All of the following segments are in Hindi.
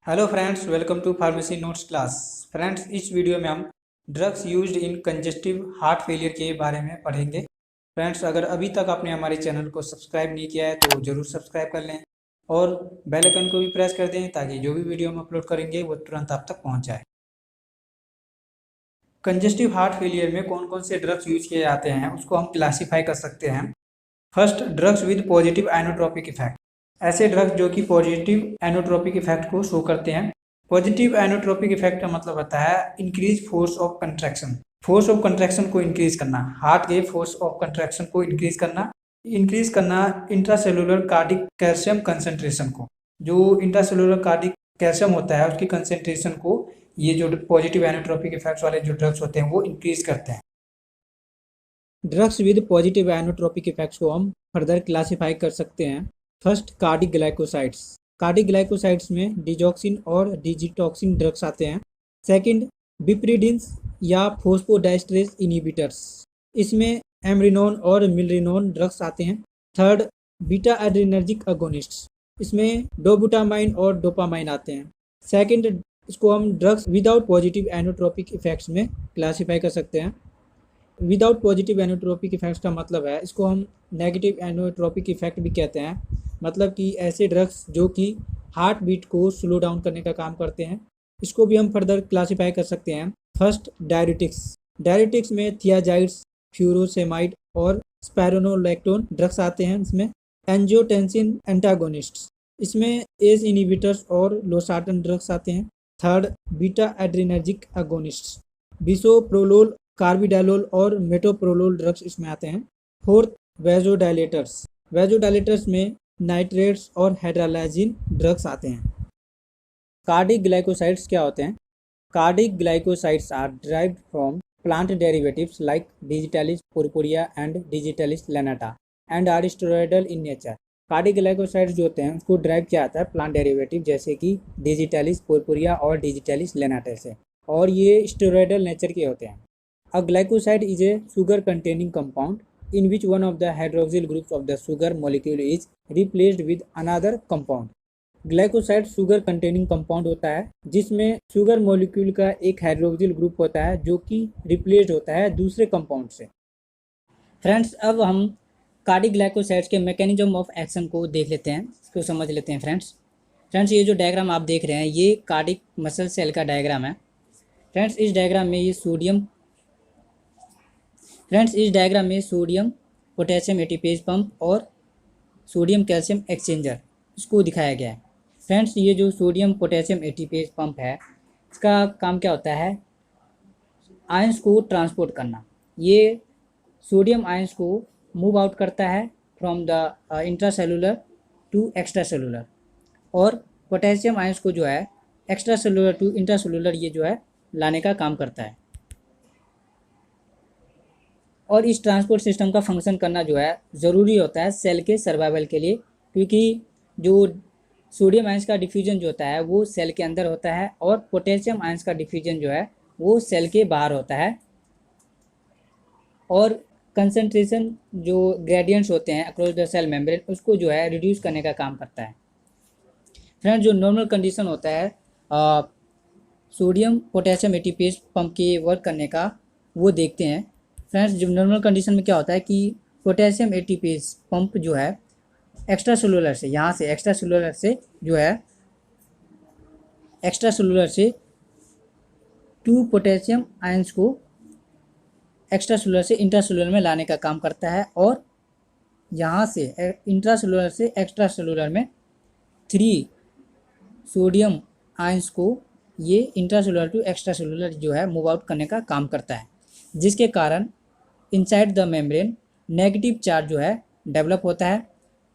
Hello friends, welcome to pharmacy notes class. Friends, इस वीडियो में हम drugs used in congestive heart failure के बारे में पढ़ेंगे। फ्रेंड्स, अगर अभी तक आपने हमारे चैनल को सब्सक्राइब नहीं किया है तो ज़रूर सब्सक्राइब कर लें और बेल आइकन को भी प्रेस कर दें ताकि जो भी वीडियो हम अपलोड करेंगे वो तुरंत आप तक पहुंच जाए। कंजेस्टिव हार्ट फेलियर में कौन कौन से ड्रग्स यूज किए जाते हैं उसको हम क्लासीफाई कर सकते हैं। First, drugs with positive inotropic effect. ऐसे ड्रग्स जो कि पॉजिटिव एनोट्रोपिक इफेक्ट को शो करते हैं। पॉजिटिव एनोट्रोपिक इफेक्ट का मतलब होता है increase force of contraction. Force of contraction को इंक्रीज करना, हार्ट के फोर्स ऑफ कंट्रैक्शन को इंक्रीज करना इंट्रासेलुलर कार्डिक कैल्शियम कंसेंट्रेशन को। जो इंट्रासेलुलर कार्डिक कैल्शियम होता है उसकी कंसेंट्रेशन को ये जो पॉजिटिव एनोट्रोपिक इफेक्ट्स वाले जो ड्रग्स होते हैं वो इंक्रीज करते हैं। ड्रग्स विद पॉजिटिव एनोट्रोपिक इफेक्ट्स को हम फर्दर क्लासीफाई कर सकते हैं। First, cardiac glycosides. Cardiac glycosides में डिजॉक्सिन और डिजिटॉक्सिन ड्रग्स आते हैं। सेकंड, बिप्रिडिन्स या फोस्फोडाइस्ट्रेस इनहिबिटर्स, इसमें एमरिनोन और मिलरिनोन ड्रग्स आते हैं। थर्ड, बीटा एड्रेनर्जिक अगोनिस्ट्स, इसमें डोबुटामाइन और डोपामाइन आते हैं। सेकंड, इसको हम ड्रग्स विदाउट पॉजिटिव एनोट्रोपिक इफेक्ट्स में क्लासीफाई कर सकते हैं। विदाउट पॉजिटिव एनोट्रोपिक इफेक्ट्स का मतलब है, इसको हम नेगेटिव एनोट्रोपिक इफेक्ट भी कहते हैं। मतलब कि ऐसे ड्रग्स जो कि हार्ट बीट को स्लो डाउन करने का काम करते हैं, इसको भी हम फर्दर क्लासीफाई कर सकते हैं। First, diuretics. डायरेटिक्स में थियाजाइड्स, फ्यूरोसेमाइड और स्पाइरोनोलैक्टोन ड्रग्स आते हैं। इसमें एंजियोटेंसिन एंटागोनिस्ट्स, इसमें एस इनहिबिटर्स और लोसार्टन ड्रग्स आते हैं। थर्ड, बीटा एड्रेनर्जिक अगोनिस्ट्स, बिसोप्रोलोल, कार्बिडालोल और मेटोप्रोलोल ड्रग्स इसमें आते हैं। Fourth, vasodilators. वेजोडाइलेटर्स में नाइट्रेट्स और हाइड्रोलाइजिन ड्रग्स आते हैं। कार्डिक ग्लाइकोसाइड्स क्या होते हैं? Cardiac glycosides are derived from plant derivatives like digitalis purpurea and digitalis lanata and are steroidal in nature. Cardiac glycosides जो होते हैं उसको ड्राइव किया जाता है प्लांट डेरिवेटिव जैसे कि डिजिटालिस पुरपुरिया और डिजिटालिस लेनाटा से, और ये स्टेरॉयडल नेचर के होते हैं। A glycoside is a sugar containing compound in which one of the hydroxyl groups of the sugar molecule is replaced with another compound. Glycoside sugar containing compound होता है जिसमें शुगर मॉलिक्यूल का एक हाइड्रोक्सिल ग्रुप होता है जो कि रिप्लेस्ड होता है दूसरे कंपाउंड से। फ्रेंड्स, अब हम कार्डिक ग्लाइकोसाइड्स के मैकेनिज्म ऑफ एक्शन को देख लेते हैं, इसको समझ लेते हैं। फ्रेंड्स, ये जो डायग्राम आप देख रहे हैं ये कार्डिक मसल सेल का डायग्राम है। फ्रेंड्स, इस डायग्राम में सोडियम पोटेशियम एटीपेज पंप और सोडियम कैल्शियम एक्सचेंजर इसको दिखाया गया है। फ्रेंड्स, ये जो सोडियम पोटेशियम एटीपेज पंप है इसका काम क्या होता है? आयंस को ट्रांसपोर्ट करना। ये सोडियम आयंस को मूव आउट करता है from the intracellular to extracellular, और पोटेशियम आयंस को जो है एक्स्ट्रा सेलुलर टू इंट्रासेलुलर ये जो है लाने का काम करता है। और इस ट्रांसपोर्ट सिस्टम का फंक्शन करना जो है ज़रूरी होता है सेल के सर्वाइवल के लिए, क्योंकि जो सोडियम आयंस का डिफ्यूजन जो होता है वो सेल के अंदर होता है और पोटेशियम आयंस का डिफ्यूजन जो है वो सेल के बाहर होता है। और कंसंट्रेशन जो ग्रेडियंट्स होते हैं अक्रॉस द सेल मेम्ब्रेन उसको जो है रिड्यूस करने का काम करता है। फ्रेंड्स, जो नॉर्मल कंडीशन होता है सोडियम पोटेशियम एटीपेज पंप के वर्क करने का वो देखते हैं। फ्रेंड्स, जब नॉर्मल कंडीशन में क्या होता है कि पोटेशियम एटीपेज पंप जो है एक्स्ट्रा सेलुलर से, यहाँ से एक्स्ट्रा सेलुलर से जो है एक्स्ट्रा सेलुलर से 2 पोटेशियम आयंस को एक्स्ट्रा सेलुलर से इंट्रासेलुलर में लाने का काम करता है, और यहाँ से इंट्रासेलुलर से एक्स्ट्रा सेलुलर में 3 सोडियम आयंस को ये इंट्रासेलुलर टू एक्स्ट्रा सेलुलर जो है मूव आउट करने का काम करता है, जिसके कारण inside the membrane negative charge जो है डेवलप होता है,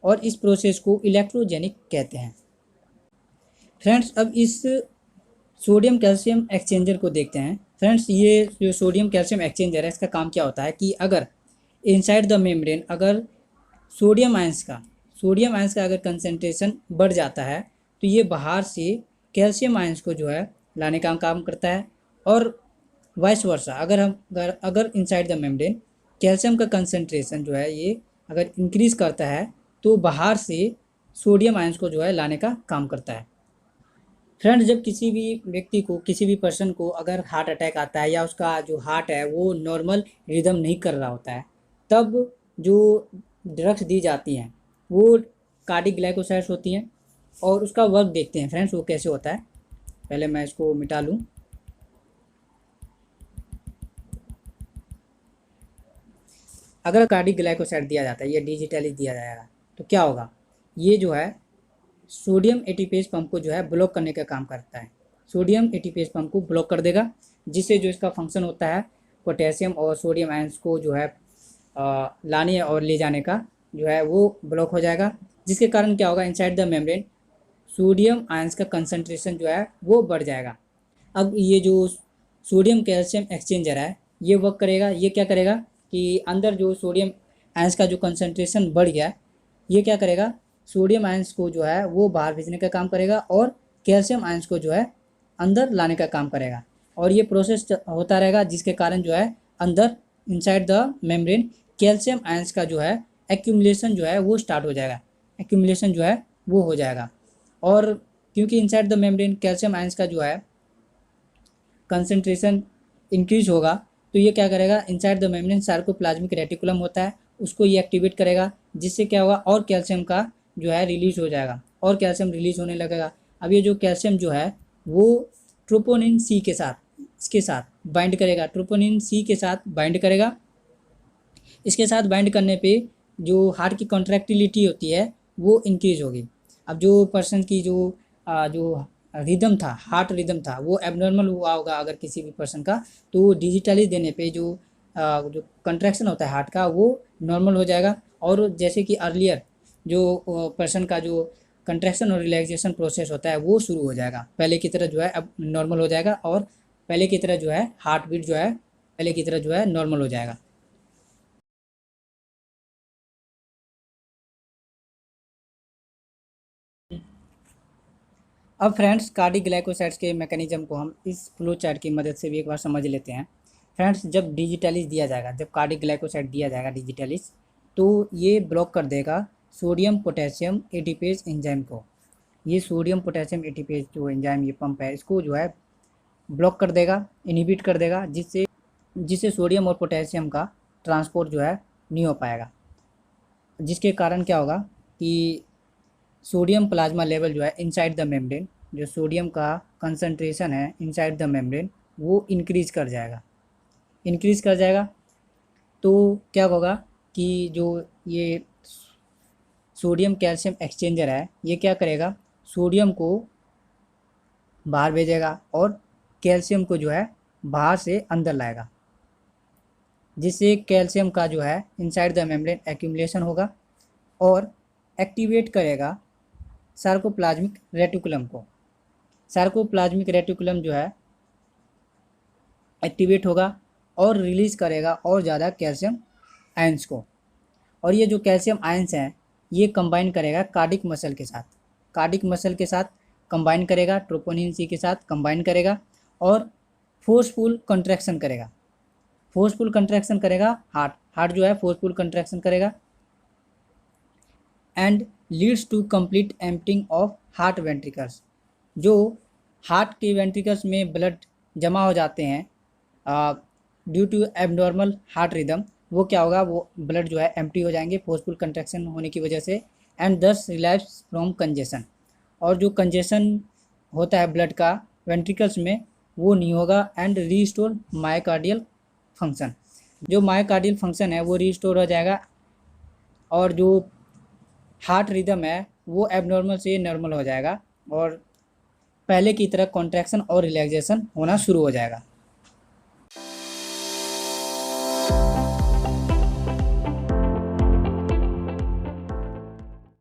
और इस प्रोसेस को इलेक्ट्रोजेनिक कहते हैं। फ्रेंड्स, अब इस सोडियम कैल्शियम एक्सचेंजर को देखते हैं। फ्रेंड्स, ये जो सोडियम कैल्शियम एक्सचेंजर है इसका काम क्या होता है कि अगर इनसाइड द मेम्ब्रेन अगर सोडियम आयंस का अगर कंसंट्रेशन बढ़ जाता है तो ये बाहर से कैल्शियम आयंस को जो है लाने का काम करता है, और वाइस वर्सा अगर इनसाइड द मेम्ब्रेन कैल्शियम का कंसंट्रेशन जो है ये अगर इंक्रीज़ करता है तो बाहर से सोडियम आयंस को जो है लाने का काम करता है। फ्रेंड्स, जब किसी भी व्यक्ति को, किसी भी पर्सन को अगर हार्ट अटैक आता है या उसका जो हार्ट है वो नॉर्मल रिदम नहीं कर रहा होता है, तब जो ड्रग्स दी जाती हैं वो कार्डिक ग्लाइकोसाइड्स होती हैं। और उसका वर्क देखते हैं फ्रेंड्स वो कैसे होता है। पहले मैं इसको मिटा लूँ। अगर कार्डिक ग्लाइकोसाइड दिया जाता है, ये डिजिटली दिया जाएगा, तो क्या होगा, ये जो है सोडियम एटीपेज पंप को जो है ब्लॉक करने का काम करता है। सोडियम एटीपेज पंप को ब्लॉक कर देगा, जिससे जो इसका फंक्शन होता है पोटेशियम और सोडियम आयंस को जो है लाने और ले जाने का जो है वो ब्लॉक हो जाएगा, जिसके कारण क्या होगा, inside the membrane sodium ions का कंसंट्रेशन जो है वो बढ़ जाएगा। अब ये जो सोडियम कैल्शियम एक्सचेंजर है ये वर्क करेगा। ये क्या करेगा कि अंदर जो सोडियम आयंस का जो कंसंट्रेशन बढ़ गया है, ये क्या करेगा, सोडियम आयंस को जो है वो बाहर भेजने का काम करेगा और कैल्शियम आयंस को जो है अंदर लाने का काम करेगा। और ये प्रोसेस होता रहेगा, जिसके कारण जो है अंदर inside the membrane calcium ions का जो है एक्यूमुलेशन जो है वो स्टार्ट हो जाएगा, एक्यूमुलेशन जो है वो हो जाएगा। और क्योंकि inside the membrane calcium ions का जो है कंसंट्रेशन इंक्रीज होगा, तो ये क्या करेगा, inside the membrane sarcoplasmic reticulum होता है उसको ये एक्टिवेट करेगा, जिससे क्या होगा, और कैल्शियम का जो है रिलीज हो जाएगा और कैल्शियम रिलीज होने लगेगा। अब ये जो कैल्शियम जो है वो ट्रोपोनिन सी के साथ, इसके साथ बाइंड करेगा, ट्रोपोनिन सी के साथ बाइंड करेगा। इसके साथ बाइंड करने पे जो हार्ट की कॉन्ट्रैक्टिलिटी होती है वो इंक्रीज होगी। अब जो पर्सन की जो रिदम था, हार्ट रिदम था, वो एबनॉर्मल हुआ होगा अगर किसी भी पर्सन का, तो डिजिटली देने पे जो कंट्रैक्शन होता है हार्ट का वो नॉर्मल हो जाएगा। और जैसे कि अर्लियर जो पर्सन का जो कंट्रैक्शन और रिलैक्सेशन प्रोसेस होता है वो शुरू हो जाएगा, पहले की तरह जो है अब नॉर्मल हो जाएगा, और पहले की तरह जो है हार्ट बीट जो है पहले की तरह जो है नॉर्मल हो जाएगा। अब फ्रेंड्स, कार्डिक ग्लाइकोसाइड्स के मैकेनिज्म को हम इस फ्लो चार्ट की मदद से भी एक बार समझ लेते हैं। फ्रेंड्स, जब डिजिटलिस दिया जाएगा, जब कार्डिक ग्लाइकोसाइड दिया जाएगा डिजिटलिस, तो ये ब्लॉक कर देगा सोडियम पोटेशियम एटीपेज एंजाइम को। ये सोडियम पोटेशियम एटीपेज जो एंजाइम ये पंप है इसको जो है ब्लॉक कर देगा, इनहिबिट कर देगा, जिससे जिससे सोडियम और पोटेशियम का ट्रांसपोर्ट जो है नहीं हो पाएगा, जिसके कारण क्या होगा कि सोडियम प्लाज्मा लेवल जो है इनसाइड द मेम्ब्रेन, जो सोडियम का कंसंट्रेशन है इनसाइड द मेम्ब्रेन वो इंक्रीज कर जाएगा, इंक्रीज कर जाएगा। तो क्या होगा कि जो ये सोडियम कैल्शियम एक्सचेंजर है ये क्या करेगा, सोडियम को बाहर भेजेगा और कैल्शियम को जो है बाहर से अंदर लाएगा, जिससे कैल्शियम का जो है इनसाइड द मेम्ब्रेन एक्यूमुलेशन होगा और एक्टिवेट करेगा सार्कोप्लाज्मिक रेटिकुलम को। सार्कोप्लाज्मिक रेटिकुलम जो है एक्टिवेट होगा और रिलीज़ करेगा और ज़्यादा कैल्शियम आयंस को। और ये जो कैल्शियम आयंस हैं ये कंबाइन करेगा कार्डिक मसल के साथ, कार्डिक मसल के साथ कंबाइन करेगा, ट्रोपोनिन सी के साथ कंबाइन करेगा और फोर्सफुल कंट्रैक्शन करेगा, फोर्सफुल कंट्रैक्शन करेगा हार्ट जो है फोर्सफुल कंट्रैक्शन करेगा and leads to complete emptying of heart ventricles. जो हार्ट के वेंट्रिकल्स में ब्लड जमा हो जाते हैं due to abnormal heart rhythm, वो क्या होगा, वो ब्लड जो है एम्प्टी हो जाएंगे फोर्सफुल कंट्रैक्शन होने की वजह से, एंड दस रिलैप्स फ्रॉम कंजेशन। और जो कंजेशन होता है ब्लड का वेंट्रिकल्स में वो नहीं होगा एंड रीस्टोर मायोकार्डियल फंक्शन। जो मायोकार्डियल फंक्शन है वो रीस्टोर हो जाएगा और जो हार्ट रिदम है वो एबनॉर्मल से नॉर्मल हो जाएगा और पहले की तरह कॉन्ट्रैक्शन और रिलैक्सेशन होना शुरू हो जाएगा।